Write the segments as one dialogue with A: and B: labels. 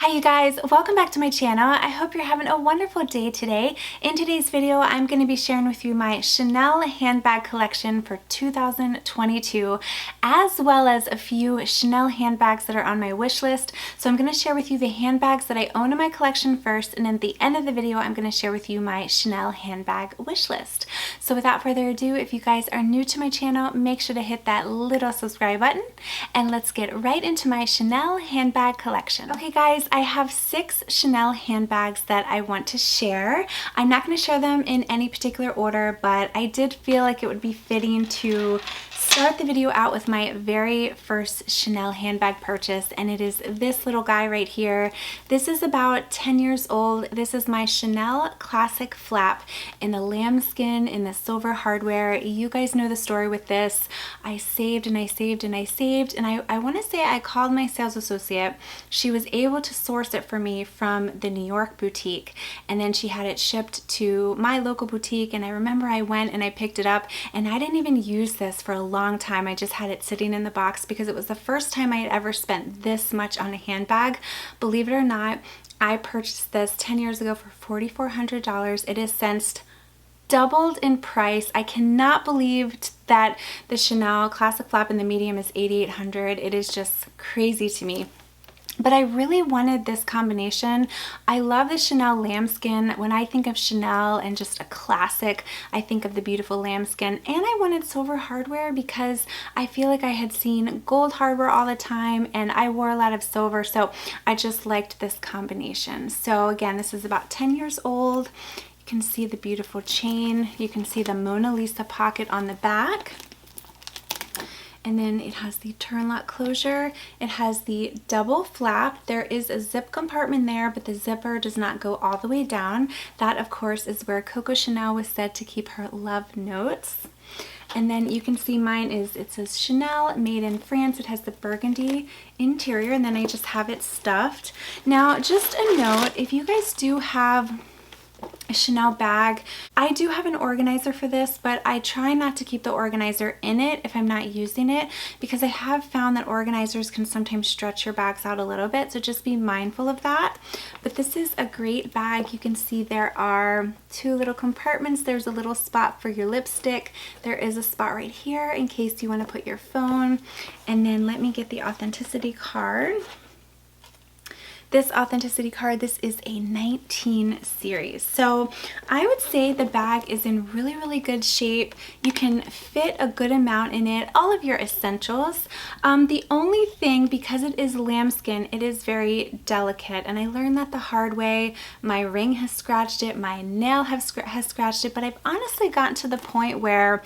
A: Hi you guys, welcome back to my channel. I hope you're having a wonderful day today. In today's video, I'm going to be sharing with you my Chanel handbag collection for 2022, as well as a few Chanel handbags that are on my wish list. So I'm going to share with you the handbags that I own in my collection first, and at the end of the video, I'm going to share with you my Chanel handbag wish list. So without further ado, if you guys are new to my channel, make sure to hit that little subscribe button, and let's get right into my Chanel handbag collection. Okay guys, I have 6 Chanel handbags that I want to share. I'm not going to share them in any particular order, but I did feel like it would be fitting to start the video out with my very first Chanel handbag purchase, and it is this little guy right here. This is about 10 years old. This is my Chanel classic flap in the lambskin in the silver hardware. You guys know the story with this. I saved and I saved and I saved, and I want to say I called my sales associate. She was able to source it for me from the New York boutique, and then she had it shipped to my local boutique, and I remember I went and I picked it up, and I didn't even use this for a long time. I just had it sitting in the box because it was the first time I had ever spent this much on a handbag. Believe it or not, I purchased this 10 years ago for $4,400. It has since doubled in price. I cannot believe that the Chanel classic flap in the medium is $8,800. It is just crazy to me. But I really wanted this combination. I love the Chanel lambskin. When I think of Chanel and just a classic, I think of the beautiful lambskin. And I wanted silver hardware because I feel like I had seen gold hardware all the time, and I wore a lot of silver, so I just liked this combination. So again, this is about 10 years old. You can see the beautiful chain. You can see the Ana Luisa pocket on the back. And then it has the turn lock closure. It has the double flap. There is a zip compartment there, but the zipper does not go all the way down. That, of course, is where Coco Chanel was said to keep her love notes. And then you can see mine it says Chanel, made in France. It has the burgundy interior, and then I just have it stuffed. Now, just a note, if you guys do have a Chanel bag, I do have an organizer for this, but I try not to keep the organizer in it if I'm not using it, because I have found that organizers can sometimes stretch your bags out a little bit, so just be mindful of that. But this is a great bag. You can see there are 2 little compartments. There's a little spot for your lipstick. There is a spot right here in case you want to put your phone. And then let me get the authenticity card. This authenticity card, this is a 19 series. So I would say the bag is in really, really good shape. You can fit a good amount in it, all of your essentials. The only thing, because it is lambskin, it is very delicate, and I learned that the hard way. My ring has scratched it, my nail has scratched it, but I've honestly gotten to the point where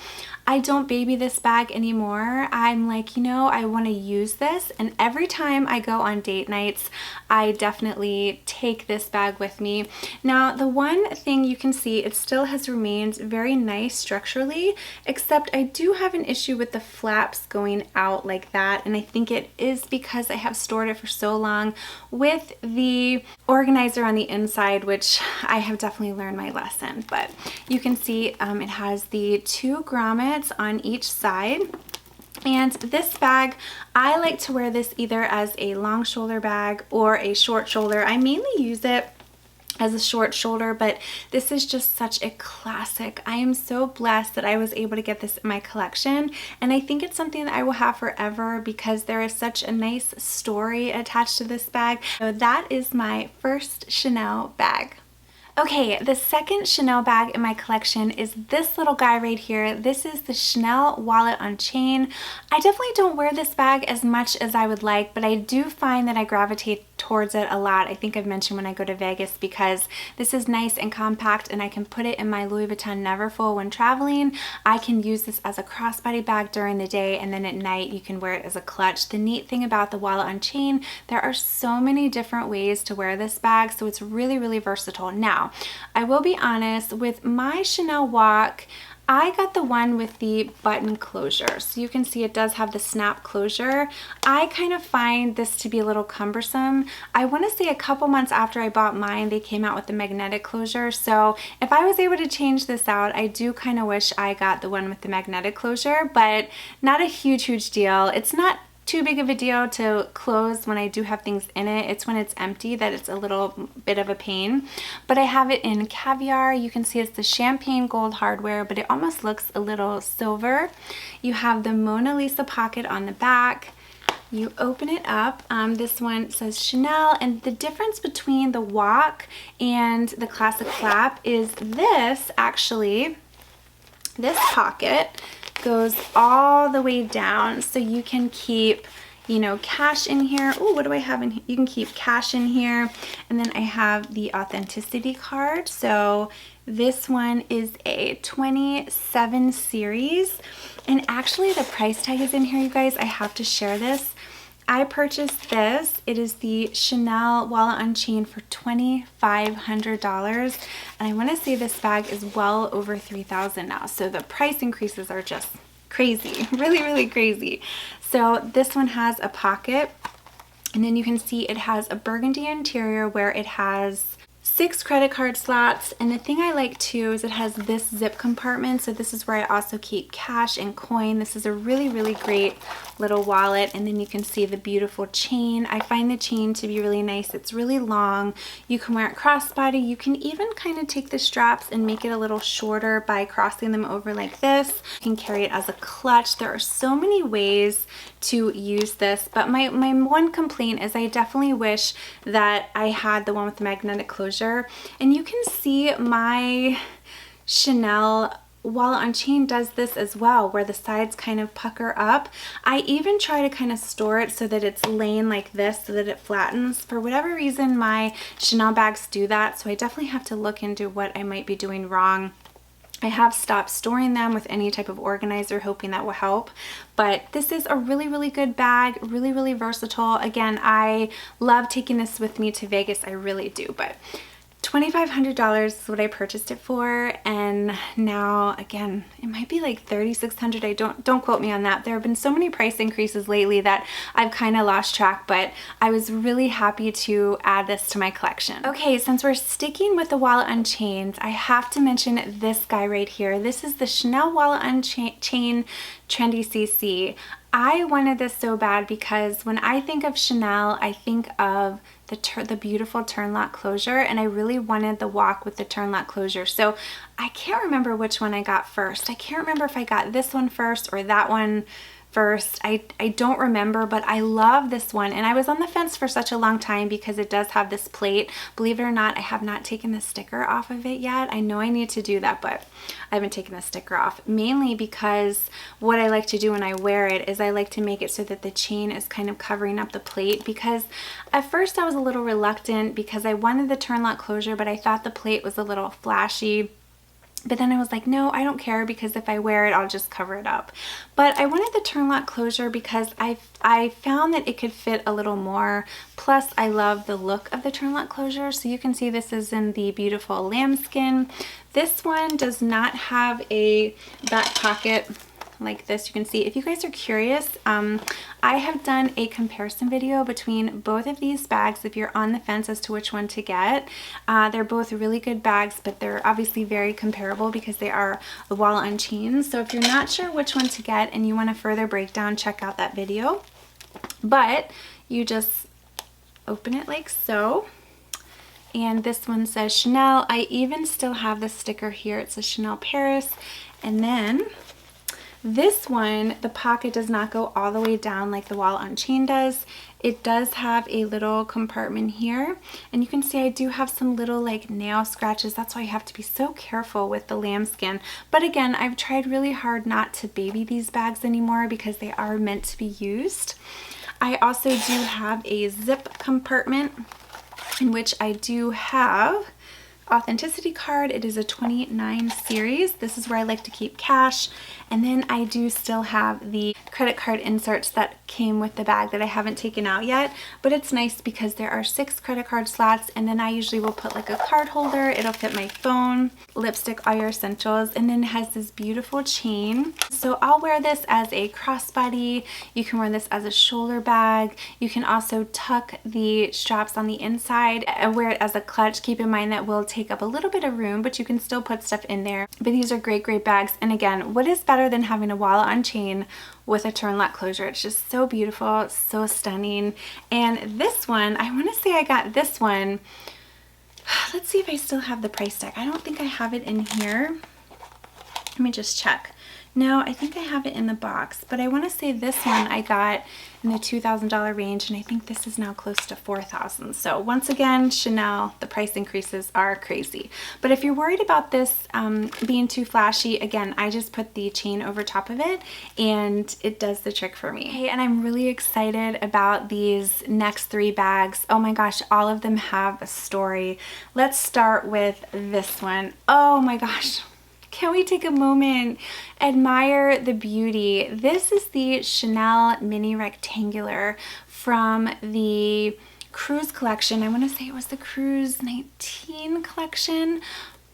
A: I don't baby this bag anymore. I'm like, you know, I want to use this, and every time I go on date nights, I definitely take this bag with me. Now, the one thing you can see, it still has remained very nice structurally, except I do have an issue with the flaps going out like that, and I think it is because I have stored it for so long with the organizer on the inside, which I have definitely learned my lesson. But you can see it has the 2 grommets on each side. And this bag, I like to wear this either as a long shoulder bag or a short shoulder. I mainly use it as a short shoulder, but this is just such a classic. I am so blessed that I was able to get this in my collection, and I think it's something that I will have forever because there is such a nice story attached to this bag. So that is my first Chanel bag. Okay, the second Chanel bag in my collection is this little guy right here. This is the Chanel wallet Unchained. I definitely don't wear this bag as much as I would like, but I do find that I gravitate towards it a lot. I think I've mentioned when I go to Vegas, because this is nice and compact, and I can put it in my Louis Vuitton Neverfull when traveling. I can use this as a crossbody bag during the day, and then at night you can wear it as a clutch. The neat thing about the wallet Unchained, there are so many different ways to wear this bag, so it's really, really versatile. Now, I will be honest, with my Chanel walk, I got the one with the button closure. So you can see it does have the snap closure. I kind of find this to be a little cumbersome. I want to say a couple months after I bought mine, they came out with the magnetic closure. So if I was able to change this out, I do kind of wish I got the one with the magnetic closure, but not a huge deal. It's not too big of a deal to close when I do have things in it. It's when it's empty that it's a little bit of a pain. But I have it in caviar. You can see it's the champagne gold hardware, but it almost looks a little silver. You have the Mona Lisa pocket on the back. You open it up. This one says Chanel, and the difference between the walk and the classic flap is this pocket goes all the way down, so you can keep, you know, cash in here. Oh, what do I have in here? You can keep cash in here. And then I have the authenticity card. So this one is a 27 series. And actually the price tag is in here, you guys. I have to share this. I purchased this. It is the Chanel Wallet Unchained for $2,500. And I want to say this bag is well over $3,000 now. So the price increases are just crazy, really, really crazy. So this one has a pocket, and then you can see it has a burgundy interior where it has 6 credit card slots. And the thing I like too is it has this zip compartment. So this is where I also keep cash and coin. This is a really, really great little wallet. And then you can see the beautiful chain. I find the chain to be really nice. It's really long. You can wear it crossbody. You can even kind of take the straps and make it a little shorter by crossing them over like this. You can carry it as a clutch. There are so many ways to use this, but my one complaint is I definitely wish that I had the one with the magnetic closure. And you can see my Chanel Wallet Unchained does this as well, where the sides kind of pucker up. I even try to kind of store it so that it's laying like this so that it flattens. For whatever reason, my Chanel bags do that, so I definitely have to look into what I might be doing wrong. I have stopped storing them with any type of organizer, hoping that will help. But this is a really, really good bag, really, really versatile. Again, I love taking this with me to Vegas. I really do. But $2,500 is what I purchased it for, and now again it might be like $3,600. Don't quote me on that. There have been so many price increases lately that I've kind of lost track, but I was really happy to add this to my collection. Okay, since we're sticking with the Wallet Unchained, I have to mention this guy right here. This is the Chanel Wallet Unchained Trendy CC. I wanted this so bad because when I think of Chanel, I think of the beautiful turn lock closure, and I really wanted the walk with the turn lock closure. So I can't remember which one I got first. I can't remember if I got this one first or that one first. I don't remember, but I love this one, and I was on the fence for such a long time because it does have this plate. Believe it or not, I have not taken the sticker off of it yet. I know I need to do that, but I haven't taken the sticker off, mainly because what I like to do when I wear it is I like to make it so that the chain is kind of covering up the plate, because at first I was a little reluctant because I wanted the turn lock closure, but I thought the plate was a little flashy. But then I was like, no, I don't care, because if I wear it, I'll just cover it up. But I wanted the turn lock closure because I found that it could fit a little more. Plus, I love the look of the turn lock closure. So you can see this is in the beautiful lambskin. This one does not have a back pocket like this. You can see, if you guys are curious, I have done a comparison video between both of these bags if you're on the fence as to which one to get. They're both really good bags, but they're obviously very comparable because they are the Wallet Unchained. So if you're not sure which one to get and you want a further breakdown, check out that video. But you just open it like so. And this one says Chanel. I even still have the sticker here. It says Chanel Paris. And then this one, the pocket does not go all the way down like the Wallet Unchained does. It does have a little compartment here, and you can see I do have some little like nail scratches. That's why I have to be so careful with the lambskin. But again, I've tried really hard not to baby these bags anymore because they are meant to be used. I also do have a zip compartment in which I do have authenticity card. It is a 29 series. This is where I like to keep cash. And then I do still have the credit card inserts that came with the bag that I haven't taken out yet, but it's nice because there are 6 credit card slots, and then I usually will put like a card holder. It'll fit my phone, lipstick, all your essentials, and then it has this beautiful chain. So I'll wear this as a crossbody. You can wear this as a shoulder bag. You can also tuck the straps on the inside and wear it as a clutch. Keep in mind that will take up a little bit of room, but you can still put stuff in there. But these are great, great bags. And again, what is better than having a Wallet Unchained with a turn lock closure. It's just so beautiful, so stunning. And this one, I want to say I got this one. Let's see if I still have the price tag. I don't think I have it in here. Let me just check. No, I think I have it in the box, but I want to say this one I got in the $2,000 range, and I think this is now close to $4,000. So once again, Chanel, the price increases are crazy. But if you're worried about this being too flashy, again, I just put the chain over top of it, and it does the trick for me. Okay, and I'm really excited about these next 3 bags. Oh my gosh, all of them have a story. Let's start with this one. Oh my gosh. Can we take a moment, admire the beauty? This is the Chanel Mini Rectangular from the Cruise collection. I want to say it was the Cruise 19 collection.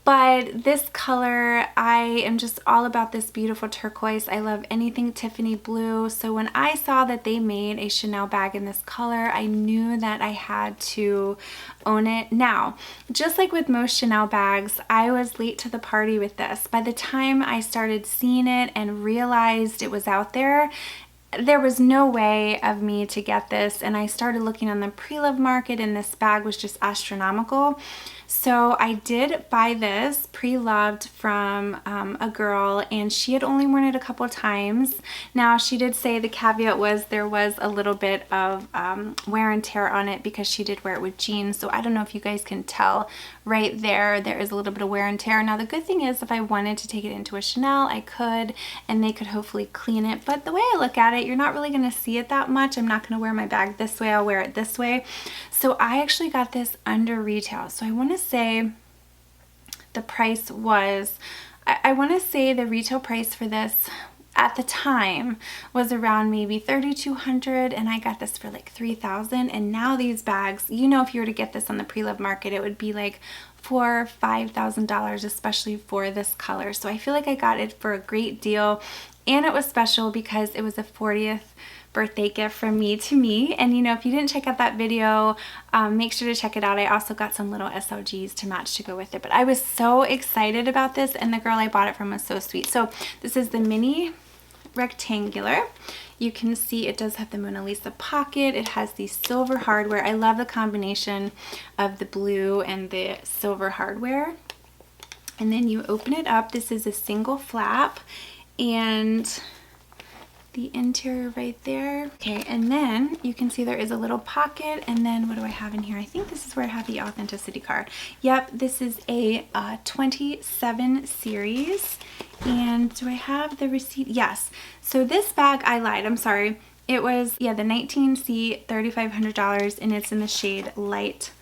A: But this color, I am just all about this beautiful turquoise. I love anything Tiffany blue. So when I saw that they made a Chanel bag in this color, I knew that I had to own it. Now, just like with most Chanel bags, I was late to the party with this. By the time I started seeing it and realized it was out there was no way of me to get this, and I started looking on the pre-love market, and this bag was just astronomical. So I did buy this pre-loved from a girl, and she had only worn it a couple times. Now, she did say the caveat was there was a little bit of wear and tear on it because she did wear it with jeans. So I don't know if you guys can tell right there is a little bit of wear and tear. Now, the good thing is if I wanted to take it into a Chanel, I could, and they could hopefully clean it. But the way I look at it, you're not really going to see it that much. I'm not going to wear my bag this way. I'll wear it this way. So I actually got this under retail. So I want to say the price was, I want to say the retail price for this at the time was around maybe $3,200, and I got this for like $3,000. And now these bags, you know, if you were to get this on the pre-love market, it would be like $4,000 or $5,000, especially for this color. So I feel like I got it for a great deal, and it was special because it was a 40th birthday gift from me to me. And you know, if you didn't check out that video, make sure to check it out. I also got some little SLGs to match to go with it, but I was so excited about this, and the girl I bought it from was so sweet. So this is the Mini Rectangular. You can see it does have the Mona Lisa pocket. It has the silver hardware. I love the combination of the blue and the silver hardware. And then you open it up. This is a single flap, and the interior right there. Okay, and then you can see there is a little pocket, and then what do I have in here? I think this is where I have the authenticity card. Yep, this is a 27 series. And do I have the receipt? Yes. So this bag, I lied, I'm sorry. It was, yeah, the 19C, $3,500, and it's in the shade light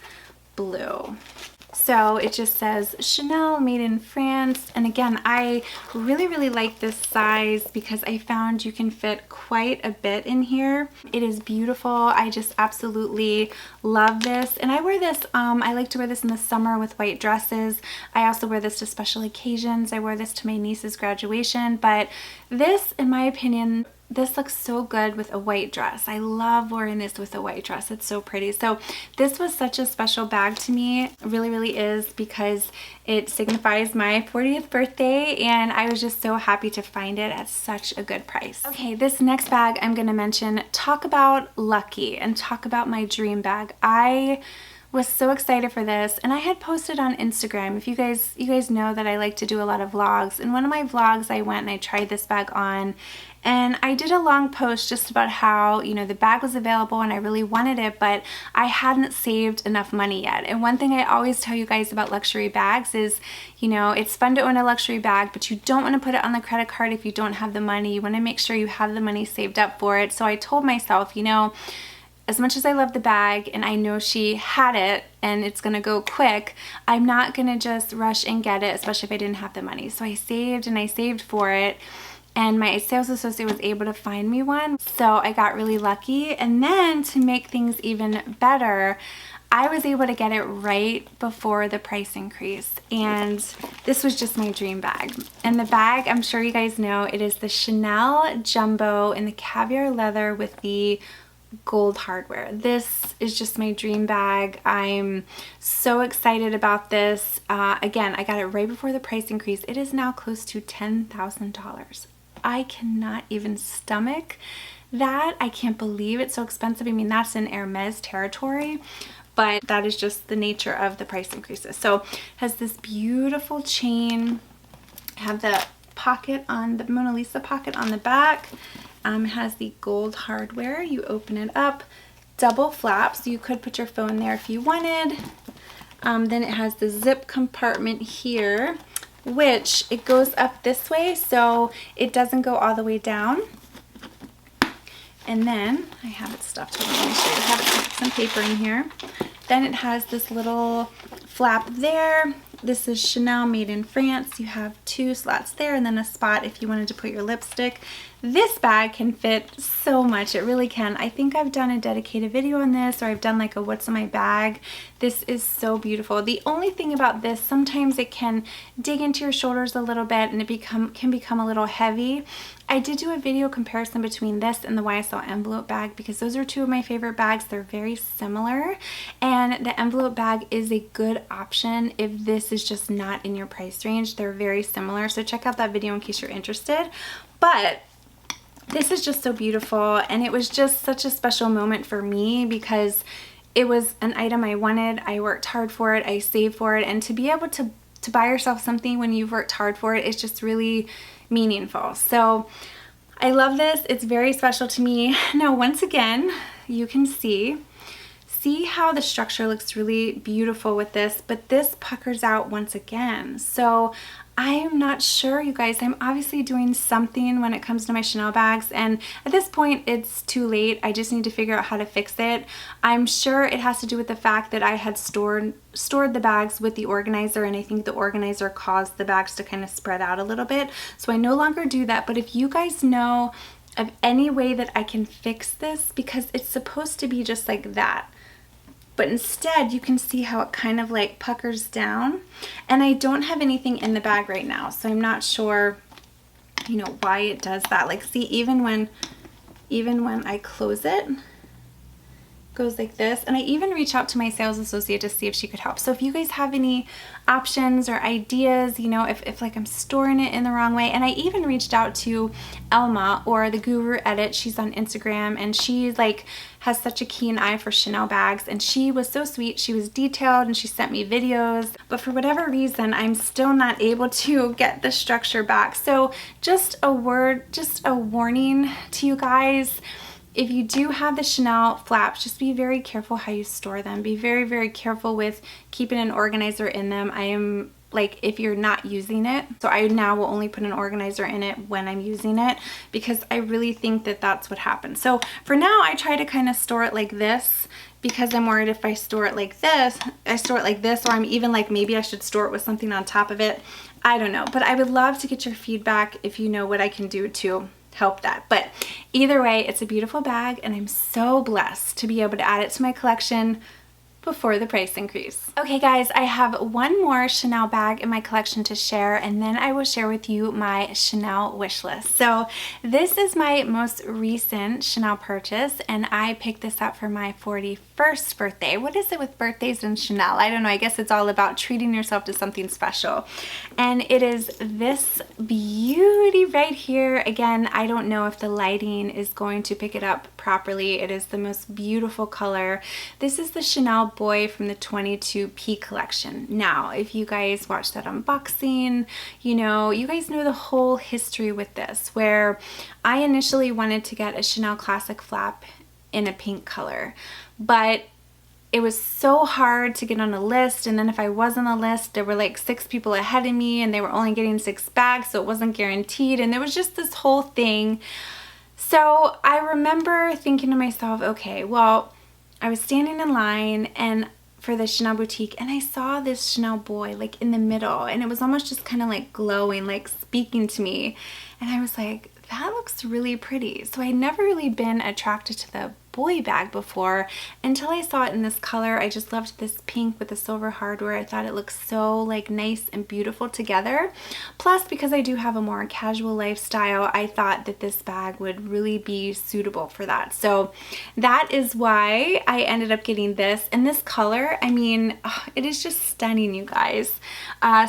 A: blue. So it just says Chanel, made in France. And again, I really like this size because I found you can fit quite a bit in here. It is beautiful. I just absolutely love this. And I wear this, I like to wear this in the summer with white dresses. I also wear this to special occasions. I wear this to my niece's graduation. But this, in my opinion, this looks so good with a white dress. I love wearing this with a white dress. It's so pretty. So this was such a special bag to me. It really is, because it signifies my 40th birthday, and I was just so happy to find it at such a good price. Okay, this next bag I'm gonna mention, talk about lucky and talk about my dream bag. I was so excited for this, and I had posted on Instagram. If you guys know that I like to do a lot of vlogs. In one of my vlogs, I went and I tried this bag on, and I did a long post just about how, you know, the bag was available and I really wanted it, but I hadn't saved enough money yet. And one thing I always tell you guys about luxury bags is, you know, it's fun to own a luxury bag, but you don't want to put it on the credit card if you don't have the money. You want to make sure you have the money saved up for it. So I told myself, you know, as much as I love the bag and I know she had it and it's gonna go quick, I'm not gonna just rush and get it, especially if I didn't have the money. So I saved and I saved for it, and my sales associate was able to find me one. So I got really lucky. And then to make things even better, I was able to get it right before the price increase, and this was just my dream bag. And the bag, I'm sure you guys know, it is the Chanel Jumbo in the caviar leather with the gold hardware. This is just my dream bag. I'm so excited about this. Again, I got it right before the price increase. It is now close to $10,000. I cannot even stomach that. I can't believe it's so expensive. I mean, that's in Hermes territory, but that is just the nature of the price increases. So it has this beautiful chain. I have the pocket on the Mona Lisa pocket on the back. It has the gold hardware. You open it up, double flap, so you could put your phone there if you wanted. Then it has the zip compartment here, which it goes up this way, so it doesn't go all the way down. And then I have it stuffed. Let me show you. I have some paper in here. Then it has this little flap there. This is Chanel made in France. You have 2 slots there and then a spot if you wanted to put your lipstick. This bag can fit so much. It really can. I think I've done a dedicated video on this, or I've done like a what's in my bag. This is so beautiful. The only thing about this, sometimes it can dig into your shoulders a little bit and it can become a little heavy. I did do a video comparison between this and the YSL envelope bag because those are 2 of my favorite bags. They're very similar, and the envelope bag is a good option if this is just not in your price range. They're very similar, so check out that video in case you're interested. But this is just so beautiful, and it was just such a special moment for me because it was an item I wanted. I worked hard for it, I saved for it, and to be able to buy yourself something when you've worked hard for it is just really meaningful. So I love this. It's very special to me. Now, once again, you can see how the structure looks really beautiful with this, but this puckers out once again. So I am not sure, you guys. I'm obviously doing something when it comes to my Chanel bags, and at this point it's too late. I just need to figure out how to fix it. I'm sure it has to do with the fact that I had stored the bags with the organizer, and I think the organizer caused the bags to kind of spread out a little bit. So I no longer do that. But if you guys know of any way that I can fix this, because it's supposed to be just like that, but instead you can see how it kind of like puckers down, and I don't have anything in the bag right now, so I'm not sure, you know, why it does that. Like, see, even when I close it, goes like this. And I even reached out to my sales associate to see if she could help. So if you guys have any options or ideas, you know, if like I'm storing it in the wrong way. And I even reached out to Elma, or the Guru Edit. She's on Instagram, and she like has such a keen eye for Chanel bags, and she was so sweet. She was detailed and she sent me videos, but for whatever reason I'm still not able to get the structure back. So just a warning to you guys. If you do have the Chanel flaps, just be very careful how you store them. Be very, very careful with keeping an organizer in them. I am like, if you're not using it, so I now will only put an organizer in it when I'm using it, because I really think that that's what happens. So for now, I try to kind of store it like this, because I'm worried if I store it like this, or I'm even like, maybe I should store it with something on top of it. I don't know, but I would love to get your feedback if you know what I can do to help that. But either way, it's a beautiful bag, and I'm so blessed to be able to add it to my collection before the price increase. Okay guys, I have one more Chanel bag in my collection to share, and then I will share with you my Chanel wish list. So this is my most recent Chanel purchase, and I picked this up for my 41st birthday. What is it with birthdays and Chanel? I don't know. I guess it's all about treating yourself to something special. And it is this beauty right here. Again, I don't know if the lighting is going to pick it up properly. It is the most beautiful color. This is the Chanel Boy from the 22P collection. Now, if you guys watched that unboxing, you know, you guys know the whole history with this, where I initially wanted to get a Chanel Classic flap in a pink color, but it was so hard to get on a list, and then if I was on the list, there were like 6 people ahead of me, and they were only getting 6 bags, so it wasn't guaranteed, and there was just this whole thing. So I remember thinking to myself, okay, well, I was standing in line and for the Chanel boutique, and I saw this Chanel Boy like in the middle, and it was almost just kind of like glowing, like speaking to me, and I was like, that looks really pretty. So I'd never really been attracted to the boy bag before until I saw it in this color. I just loved this pink with the silver hardware. I thought it looked so like nice and beautiful together. Plus, because I do have a more casual lifestyle, I thought that this bag would really be suitable for that. So that is why I ended up getting this. And this color, I mean, it is just stunning, you guys.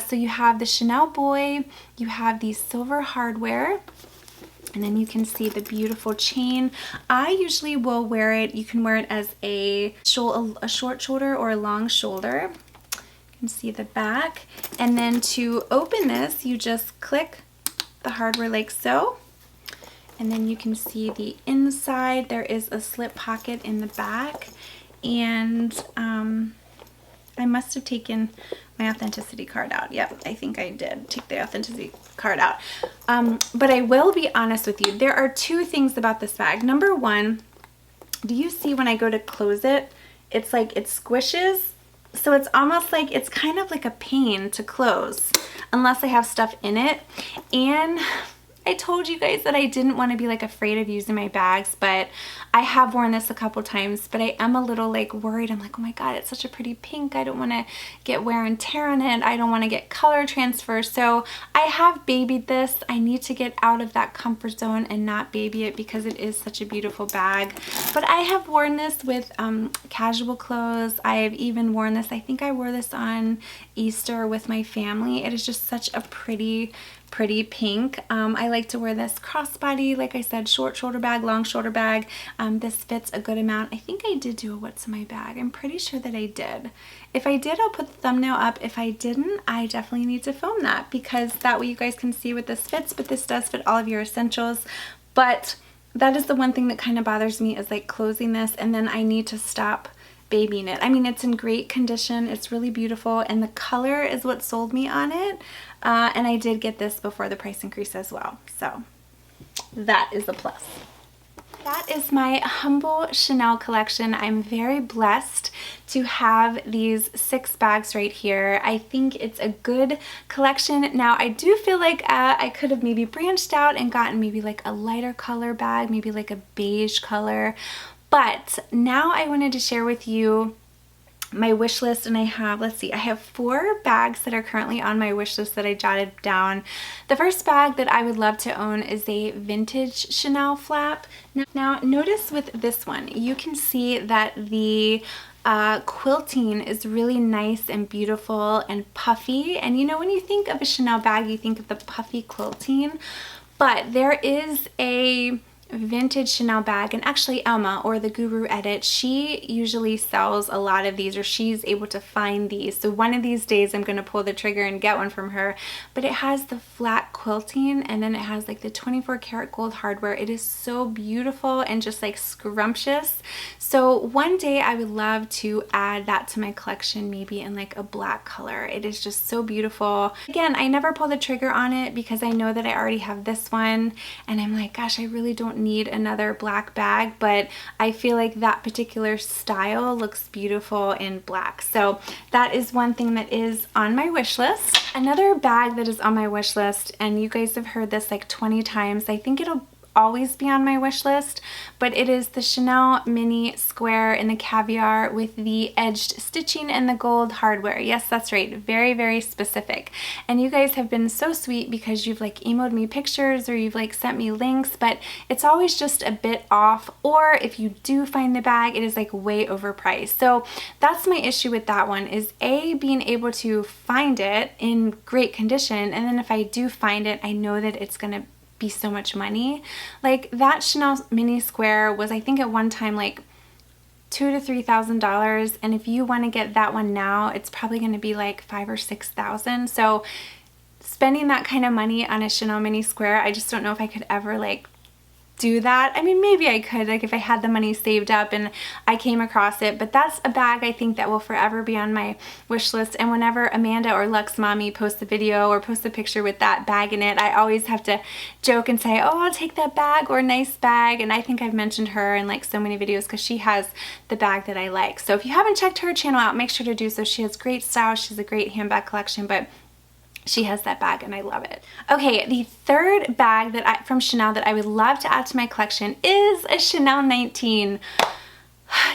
A: So you have the Chanel Boy, you have the silver hardware. And then you can see the beautiful chain. I usually will wear it, you can wear it as a short shoulder or a long shoulder. You can see the back. And then to open this, you just click the hardware like so. And then you can see the inside. There is a slip pocket in the back. And I must have taken my authenticity card out. Yep, I think I did take the authenticity card out. But I will be honest with you. There are two things about this bag. Number one, do you see when I go to close it, it's like it squishes? So it's almost like it's kind of like a pain to close unless I have stuff in it. And I told you guys that I didn't want to be like afraid of using my bags, but I have worn this a couple times, but I am a little like worried. I'm like, oh my God, it's such a pretty pink. I don't want to get wear and tear on it. I don't want to get color transfer. So I have babied this. I need to get out of that comfort zone and not baby it because it is such a beautiful bag. But I have worn this with casual clothes. I have even worn this. I think I wore this on Easter with my family. It is just such a pretty pink. I like to wear this crossbody, like I said, short shoulder bag, long shoulder bag. This fits a good amount. I think I did do a what's in my bag. I'm pretty sure that I did. If I did, I'll put the thumbnail up. If I didn't, I definitely need to film that because that way you guys can see what this fits, but this does fit all of your essentials. But that is the one thing that kind of bothers me is like closing this and then I need to stop babying it. I mean, it's in great condition. It's really beautiful and the color is what sold me on it. And I did get this before the price increase as well. So that is a plus. That is my humble Chanel collection. I'm very blessed to have these 6 bags right here. I think it's a good collection. Now I do feel like I could have maybe branched out and gotten maybe like a lighter color bag, maybe like a beige color. But now I wanted to share with you my wish list, and I have, let's see, I have 4 bags that are currently on my wish list that I jotted down. The first bag that I would love to own is a vintage Chanel flap. Now notice with this one, you can see that the quilting is really nice and beautiful and puffy. And you know, when you think of a Chanel bag, you think of the puffy quilting, but there is a vintage Chanel bag, and actually Elma, or the Guru Edit, she usually sells a lot of these, or she's able to find these. So one of these days I'm going to pull the trigger and get one from her. But it has the flat quilting and then it has like the 24 karat gold hardware. It is so beautiful and just like scrumptious. So one day I would love to add that to my collection, maybe in like a black color. It is just so beautiful. Again, I never pull the trigger on it because I know that I already have this one and I'm like, gosh, I really don't need another black bag, but I feel like that particular style looks beautiful in black. So that is one thing that is on my wish list. Another bag that is on my wish list, and you guys have heard this like 20 times, I think it'll always be on my wish list, but it is the Chanel mini square in the caviar with the edged stitching and the gold hardware. Yes, that's right, very, very specific. And you guys have been so sweet because you've like emailed me pictures or you've like sent me links, but it's always just a bit off, or if you do find the bag, it is like way overpriced. So that's my issue with that one, is A, being able to find it in great condition, and then if I do find it, I know that it's gonna be so much money. Like that Chanel mini square was, I think at one time, like $2,000 to $3,000, and if you want to get that one now, it's probably going to be like $5,000 or $6,000. So spending that kind of money on a Chanel mini square, I just don't know if I could ever like do that. I mean, maybe I could, like if I had the money saved up and I came across it, but that's a bag I think that will forever be on my wish list. And whenever Amanda or Lux Mommy posts a video or posts a picture with that bag in it, I always have to joke and say, oh, I'll take that bag, or nice bag. And I think I've mentioned her in like so many videos because she has the bag that I like. So if you haven't checked her channel out, make sure to do so. She has great style. She has a great handbag collection, but she has that bag and I love it. Okay, the third bag from Chanel that I would love to add to my collection is a Chanel 19.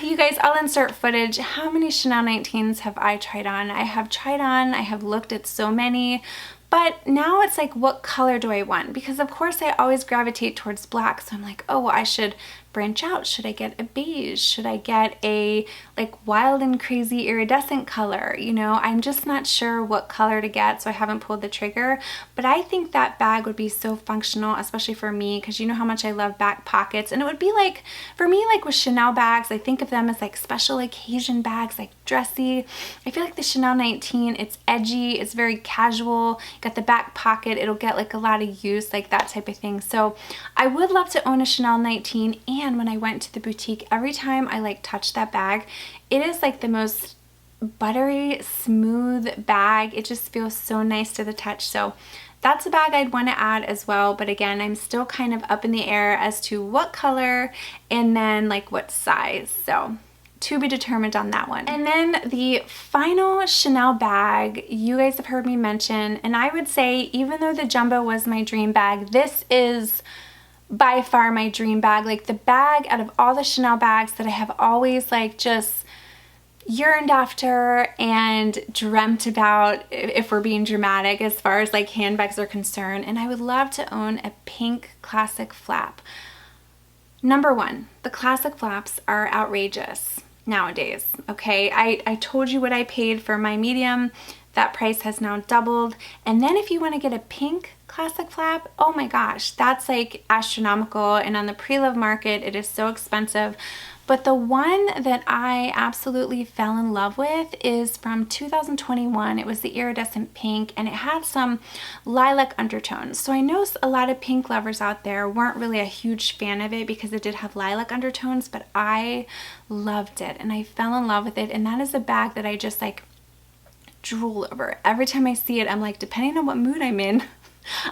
A: You guys, I'll insert footage. How many Chanel 19s have I tried on? I have looked at so many, but now it's like, what color do I want? Because of course I always gravitate towards black, so I'm like, oh, well, I should branch out. Should I get a beige? Should I get a like wild and crazy iridescent color? You know, I'm just not sure what color to get, so I haven't pulled the trigger. But I think that bag would be so functional, especially for me, because you know how much I love back pockets. And it would be like, for me, like with Chanel bags, I think of them as like special occasion bags, like dressy. I feel like the Chanel 19, it's edgy, it's very casual, got the back pocket, it'll get like a lot of use, like that type of thing. So I would love to own a Chanel 19, and when I went to the boutique, every time I like touch that bag, it is like the most buttery, smooth bag. It just feels so nice to the touch. So that's a bag I'd want to add as well. But again, I'm still kind of up in the air as to what color and then like what size. So to be determined on that one. And then the final Chanel bag you guys have heard me mention, and I would say even though the jumbo was my dream bag, this is by far my dream bag. Like the bag out of all the Chanel bags that I have always like just yearned after and dreamt about, if we're being dramatic as far as like handbags are concerned. And I would love to own a pink classic flap. Number one, the classic flaps are outrageous nowadays, okay? I told you what I paid for my medium. That price has now doubled. And then if you want to get a pink classic flap, oh my gosh, that's like astronomical. And on the pre-love market, it is so expensive. But the one that I absolutely fell in love with is from 2021. It was the iridescent pink, and it had some lilac undertones. So I know a lot of pink lovers out there weren't really a huge fan of it because it did have lilac undertones, but I loved it and I fell in love with it. And that is a bag that I just like drool over. Every time I see it, I'm like, depending on what mood I'm in,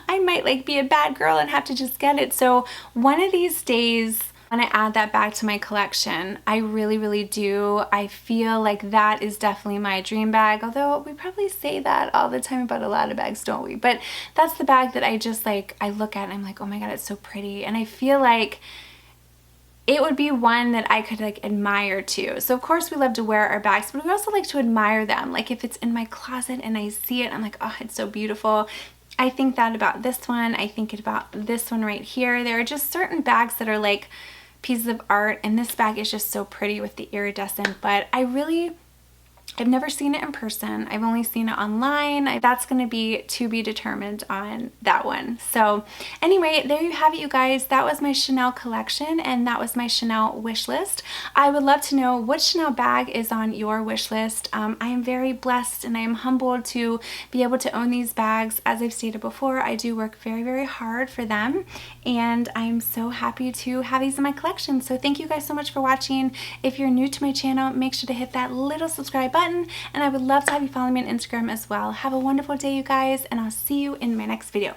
A: I might like be a bad girl and have to just get it. So one of these days, when I add that bag to my collection, I really, really do. I feel like that is definitely my dream bag, although we probably say that all the time about a lot of bags, don't we? But that's the bag that I just like, I look at and I'm like, oh my God, it's so pretty. And I feel like it would be one that I could like admire too. So of course we love to wear our bags, but we also like to admire them. Like if it's in my closet and I see it, I'm like, oh, it's so beautiful. I think that about this one. I think about this one right here. There are just certain bags that are like pieces of art, and this bag is just so pretty with the iridescent. But I've never seen it in person. I've only seen it online. That's going to be to be determined on that one. So anyway, there you have it, you guys. That was my Chanel collection, and that was my Chanel wish list. I would love to know what Chanel bag is on your wish list. I am very blessed and I am humbled to be able to own these bags. As I've stated before, I do work very, very hard for them, and I'm so happy to have these in my collection. So thank you guys so much for watching. If you're new to my channel, make sure to hit that little subscribe button, and I would love to have you follow me on Instagram as well. Have a wonderful day, you guys, and I'll see you in my next video.